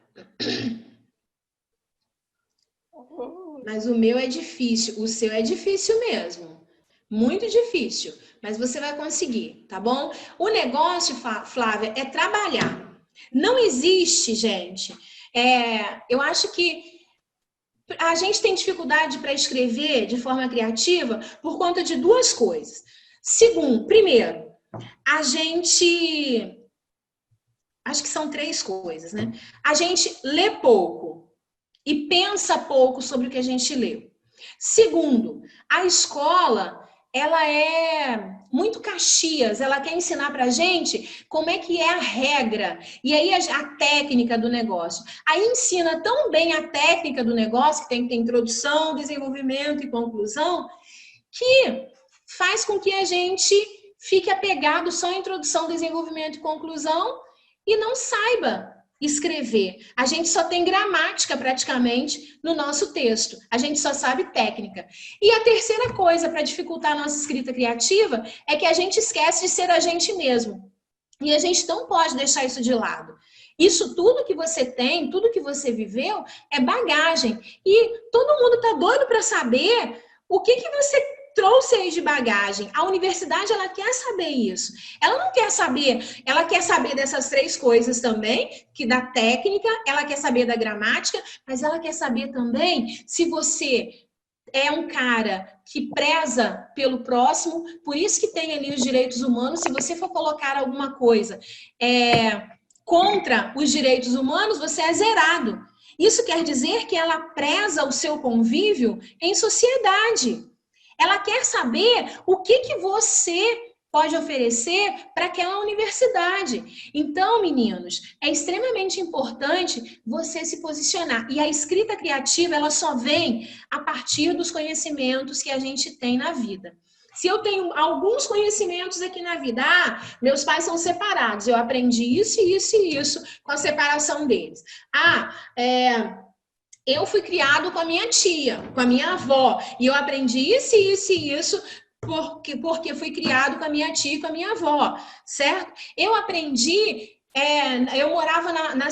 Mas o meu é difícil, o seu é difícil mesmo. Muito difícil, mas você vai conseguir, tá bom? O negócio, Flávia, é trabalhar. Não existe, gente. Eu acho que a gente tem dificuldade para escrever de forma criativa por conta de duas coisas. Segundo, primeiro, a gente... Acho que são três coisas, né? A gente lê pouco e pensa pouco sobre o que a gente leu. Segundo, a escola, ela é muito Caxias, ela quer ensinar pra gente como é que é a regra, e aí a técnica do negócio. Aí ensina tão bem a técnica do negócio, que tem que ter introdução, desenvolvimento e conclusão, que faz com que a gente fique apegado só à introdução, desenvolvimento e conclusão e não saiba escrever. A gente só tem gramática praticamente no nosso texto. A gente só sabe técnica. E a terceira coisa para dificultar a nossa escrita criativa é que a gente esquece de ser a gente mesmo. E a gente não pode deixar isso de lado. Isso tudo que você tem, tudo que você viveu é bagagem. E todo mundo está doido para saber o que você trouxe aí de bagagem. A universidade, ela quer saber isso. Ela não quer saber, ela quer saber dessas três coisas também, que da técnica, ela quer saber da gramática, mas ela quer saber também se você é um cara que preza pelo próximo, por isso que tem ali os direitos humanos. Se você for colocar alguma coisa contra os direitos humanos, você é zerado. Isso quer dizer que ela preza o seu convívio em sociedade. Ela quer saber o que você pode oferecer para aquela universidade. Então, meninos, é extremamente importante você se posicionar. E a escrita criativa, ela só vem a partir dos conhecimentos que a gente tem na vida. Se eu tenho alguns conhecimentos aqui na vida, meus pais são separados, eu aprendi isso, isso e isso com a separação deles. Eu fui criado com a minha tia, com a minha avó, e eu aprendi isso, isso e isso porque fui criado com a minha tia e com a minha avó, certo? Eu aprendi, eu morava numa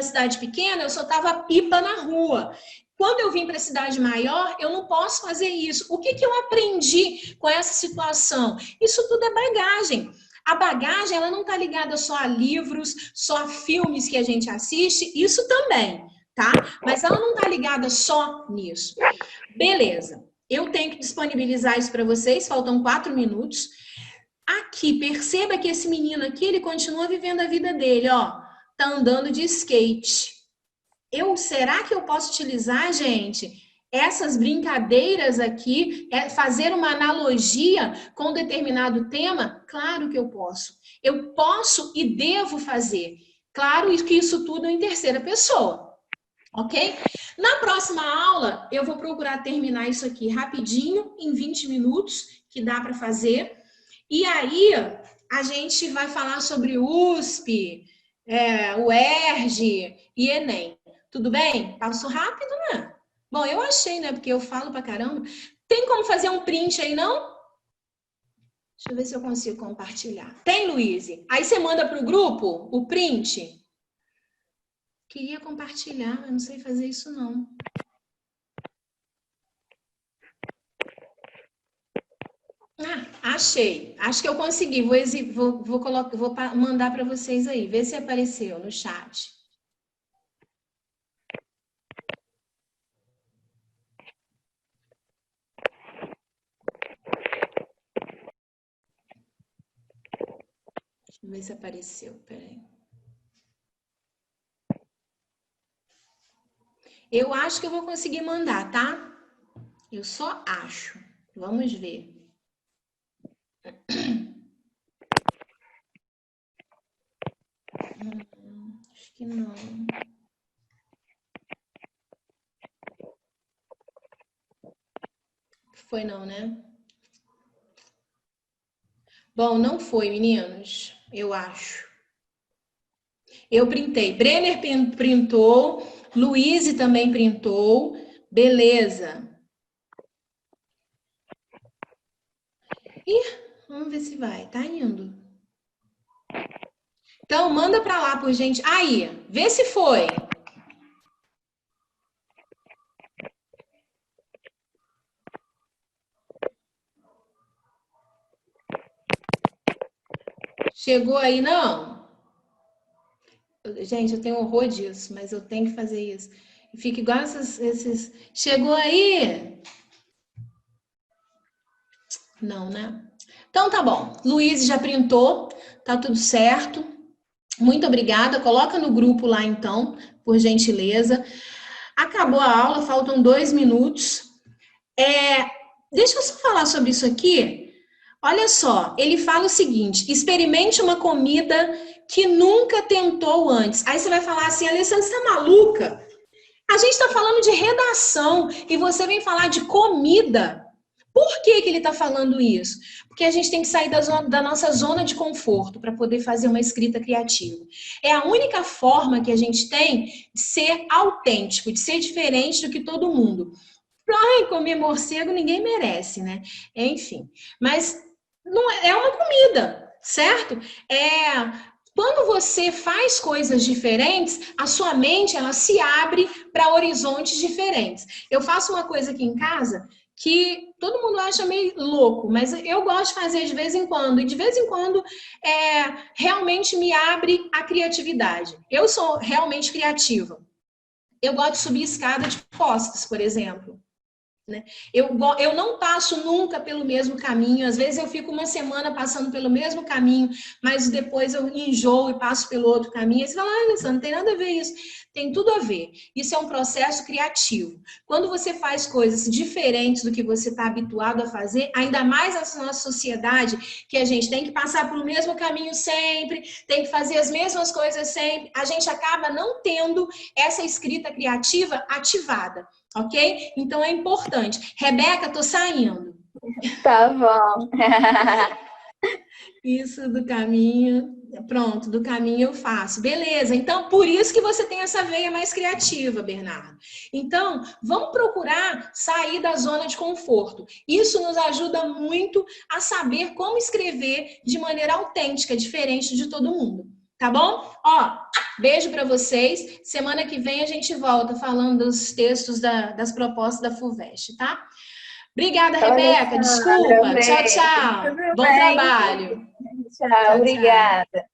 cidade pequena, eu soltava pipa na rua. Quando eu vim para a cidade maior, eu não posso fazer isso. O que eu aprendi com essa situação? Isso tudo é bagagem. A bagagem, ela não está ligada só a livros, só a filmes que a gente assiste, isso também. tá? Mas ela não tá ligada só nisso. Beleza. Eu tenho que disponibilizar isso para vocês, faltam 4 minutos. Aqui, perceba que esse menino aqui, ele continua vivendo a vida dele, ó. Tá andando de skate. Será que eu posso utilizar, gente, essas brincadeiras aqui, fazer uma analogia com determinado tema? Claro que eu posso. Eu posso e devo fazer. Claro que isso tudo em terceira pessoa, ok? Na próxima aula, eu vou procurar terminar isso aqui rapidinho, em 20 minutos, que dá para fazer. E aí, a gente vai falar sobre USP, UERJ e Enem. Tudo bem? Passo rápido, né? Bom, eu achei, né? Porque eu falo pra caramba. Tem como fazer um print aí, não? Deixa eu ver se eu consigo compartilhar. Tem, Luiz? Aí você manda pro grupo o print? Queria compartilhar, mas não sei fazer isso, não. Ah, achei. Acho que eu consegui. Vou mandar para vocês aí. Vê se apareceu no chat. Deixa eu ver se apareceu. Peraí. Eu acho que eu vou conseguir mandar, tá? Eu só acho. Vamos ver. Acho que não. Foi não, né? Bom, não foi, meninos. Eu acho. Eu printei. Brenner printou. Luiz também printou. Beleza. Ih, vamos ver se vai. Tá indo. Então, manda pra lá, por gente. Aí, vê se foi. Chegou aí, não? Gente, eu tenho horror disso, mas eu tenho que fazer isso. E fica igual esses... Chegou aí? Não, né? Então, tá bom. Luiz já printou. Tá tudo certo. Muito obrigada. Coloca no grupo lá, então, por gentileza. Acabou a aula, faltam 2 minutos. Deixa eu só falar sobre isso aqui. Olha só, ele fala o seguinte: experimente uma comida que nunca tentou antes. Aí você vai falar assim, Alessandra, você tá maluca? A gente está falando de redação e você vem falar de comida. Por que ele está falando isso? Porque a gente tem que sair da nossa zona de conforto para poder fazer uma escrita criativa. É a única forma que a gente tem de ser autêntico, de ser diferente do que todo mundo. Ai, comer morcego ninguém merece, né? Enfim, mas não é uma comida, certo? Quando você faz coisas diferentes, a sua mente ela se abre para horizontes diferentes. Eu faço uma coisa aqui em casa que todo mundo acha meio louco, mas eu gosto de fazer de vez em quando, e de vez em quando realmente me abre a criatividade. Eu sou realmente criativa. Eu gosto de subir escada de costas, por exemplo. Né? Eu não passo nunca pelo mesmo caminho, às vezes eu fico uma semana passando pelo mesmo caminho, mas depois eu enjoo e passo pelo outro caminho, e você fala, Alessandra, não tem nada a ver isso. Tem tudo a ver. Isso é um processo criativo. Quando você faz coisas diferentes do que você está habituado a fazer, ainda mais nessa nossa sociedade, que a gente tem que passar pelo mesmo caminho sempre, tem que fazer as mesmas coisas sempre, a gente acaba não tendo essa escrita criativa ativada. Ok? Então é importante. Rebeca, tô saindo. Tá bom. Isso do caminho, pronto, do caminho eu faço. Beleza, então por isso que você tem essa veia mais criativa, Bernardo. Então, vamos procurar sair da zona de conforto. Isso nos ajuda muito a saber como escrever de maneira autêntica, diferente de todo mundo. Tá bom? Ó, beijo para vocês. Semana que vem a gente volta falando dos textos das propostas da FUVEST, tá? Obrigada, Rebeca. Desculpa. Tchau, tchau. Bom trabalho. Tchau, obrigada.